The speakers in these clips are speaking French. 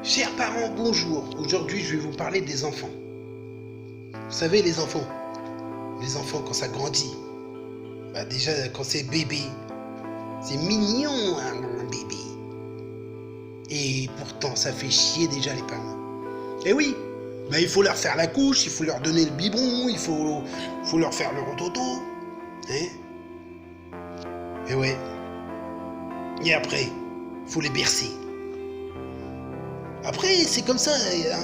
Chers parents, bonjour. Aujourd'hui, je vais vous parler des enfants. Vous savez, les enfants quand ça grandit, déjà quand c'est bébé, c'est mignon un bébé. Et pourtant, ça fait chier déjà les parents. Eh oui, il faut leur faire la couche, il faut leur donner le biberon, il faut leur faire le rototo. Hein? Et ouais. Et après, il faut les bercer. Après, c'est comme ça,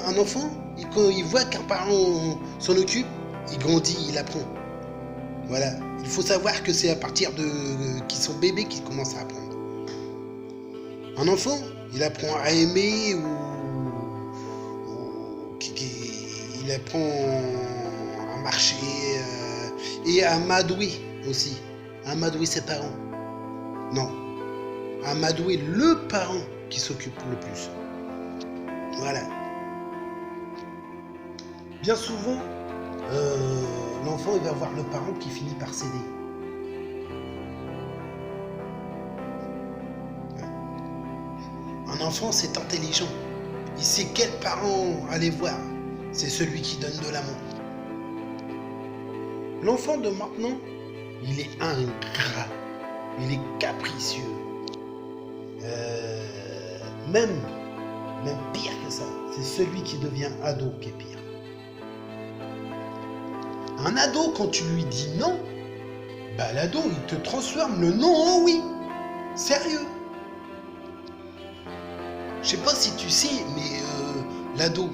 un enfant, quand il voit qu'un parent s'en occupe, il grandit, il apprend. Voilà, il faut savoir que c'est à partir de qu'ils sont bébés qu'ils commencent à apprendre. Un enfant, il apprend à aimer il apprend à marcher et à amadouer aussi, à amadouer ses parents. Non, à amadouer le parent qui s'occupe le plus. Voilà. Bien souvent, l'enfant il va voir le parent qui finit par céder. Un enfant, c'est intelligent. Il sait quel parent aller voir. C'est celui qui donne de l'amour. L'enfant de maintenant, il est ingrat. Il est capricieux. Même pire que ça, c'est celui qui devient ado qui est pire. Un ado, quand tu lui dis non, l'ado, il te transforme le non en oui. Sérieux. Je sais pas si tu sais, mais l'ado,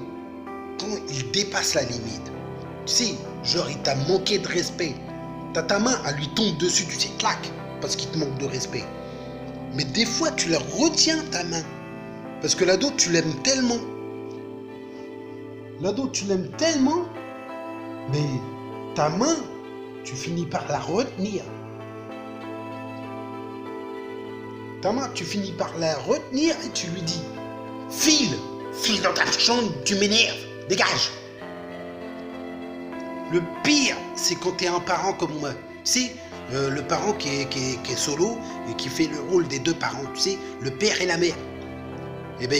quand il dépasse la limite, tu sais, genre il t'a manqué de respect, t'as ta main, elle lui tombe dessus, tu sais, clac, parce qu'il te manque de respect. Mais des fois, tu la retiens ta main. Parce que l'ado, tu l'aimes tellement. L'ado, tu l'aimes tellement, mais ta main, tu finis par la retenir. Ta main, tu finis par la retenir et tu lui dis « File dans ta chambre, tu m'énerves, dégage !» Le pire, c'est quand t'es un parent comme moi. Tu sais, le parent qui est solo et qui fait le rôle des deux parents, tu sais, le père et la mère.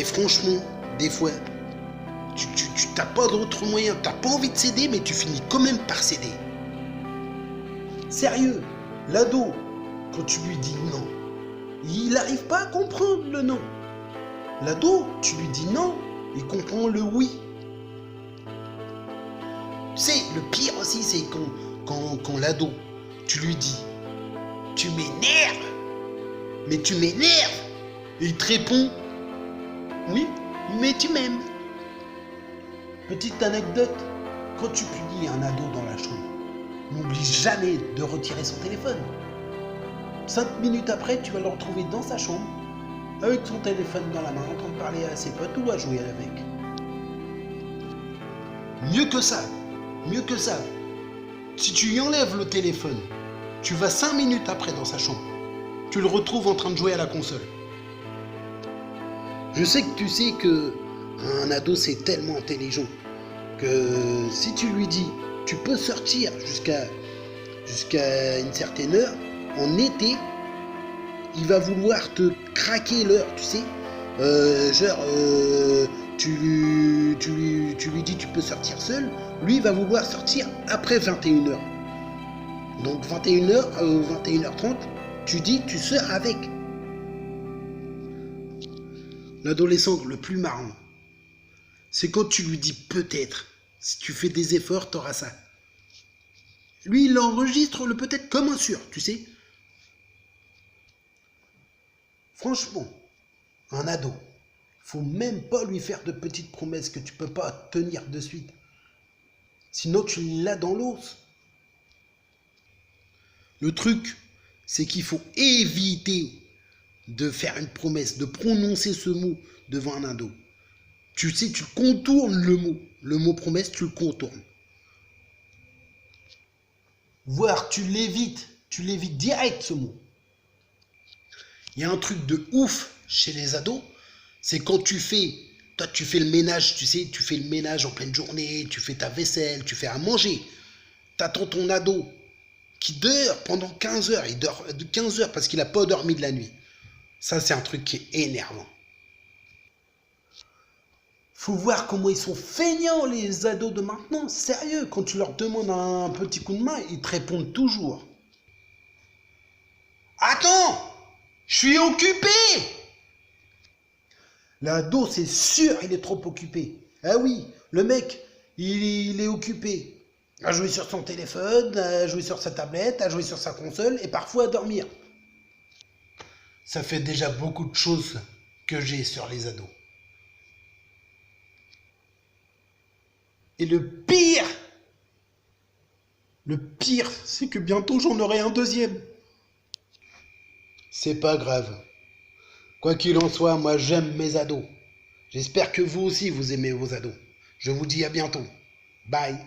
Franchement, des fois, tu n'as pas d'autre moyen, tu n'as pas envie de céder, mais tu finis quand même par céder. Sérieux, l'ado, quand tu lui dis non, il n'arrive pas à comprendre le non. L'ado, tu lui dis non, il comprend le oui. Tu sais, le pire aussi, c'est quand l'ado, tu lui dis « Tu m'énerves !» Mais tu m'énerves ! Et il te répond « Oui, mais tu m'aimes !» Petite anecdote, quand tu punis un ado dans la chambre, n'oublie jamais de retirer son téléphone. 5 minutes après, tu vas le retrouver dans sa chambre, avec son téléphone dans la main, en train de parler à ses potes ou à jouer avec. Mieux que ça, si tu lui enlèves le téléphone, tu vas 5 minutes après dans sa chambre, tu le retrouves en train de jouer à la console. Je sais que tu sais que un ado c'est tellement intelligent que si tu lui dis tu peux sortir jusqu'à une certaine heure, en été, il va vouloir te craquer l'heure, tu sais. Tu lui dis tu peux sortir seul, lui il va vouloir sortir après 21h. Donc 21h, 21h30, tu dis tu sors avec. L'adolescent le plus marrant, c'est quand tu lui dis peut-être, si tu fais des efforts, t'auras ça. Lui, il enregistre le peut-être comme un sûr, tu sais. Franchement, un ado, faut même pas lui faire de petites promesses que tu peux pas tenir de suite. Sinon, tu l'as dans l'os. Le truc, c'est qu'il faut éviter de faire une promesse, de prononcer ce mot devant un ado. Tu sais, tu contournes le mot. Le mot promesse, tu le contournes. Voire tu l'évites direct ce mot. Il y a un truc de ouf chez les ados, c'est quand tu fais le ménage, tu sais, tu fais le ménage en pleine journée, tu fais ta vaisselle, tu fais à manger. T'attends ton ado qui dort pendant 15 heures, il dort 15 heures parce qu'il n'a pas dormi de la nuit. Ça, c'est un truc qui est énervant. Faut voir comment ils sont feignants, les ados de maintenant. Sérieux, quand tu leur demandes un petit coup de main, ils te répondent toujours. Attends, je suis occupé. L'ado, c'est sûr, il est trop occupé. Ah oui, le mec, il est occupé à jouer sur son téléphone, à jouer sur sa tablette, à jouer sur sa console et parfois à dormir. Ça fait déjà beaucoup de choses que j'ai sur les ados. Et le pire, c'est que bientôt j'en aurai un deuxième. C'est pas grave. Quoi qu'il en soit, moi j'aime mes ados. J'espère que vous aussi vous aimez vos ados. Je vous dis à bientôt. Bye.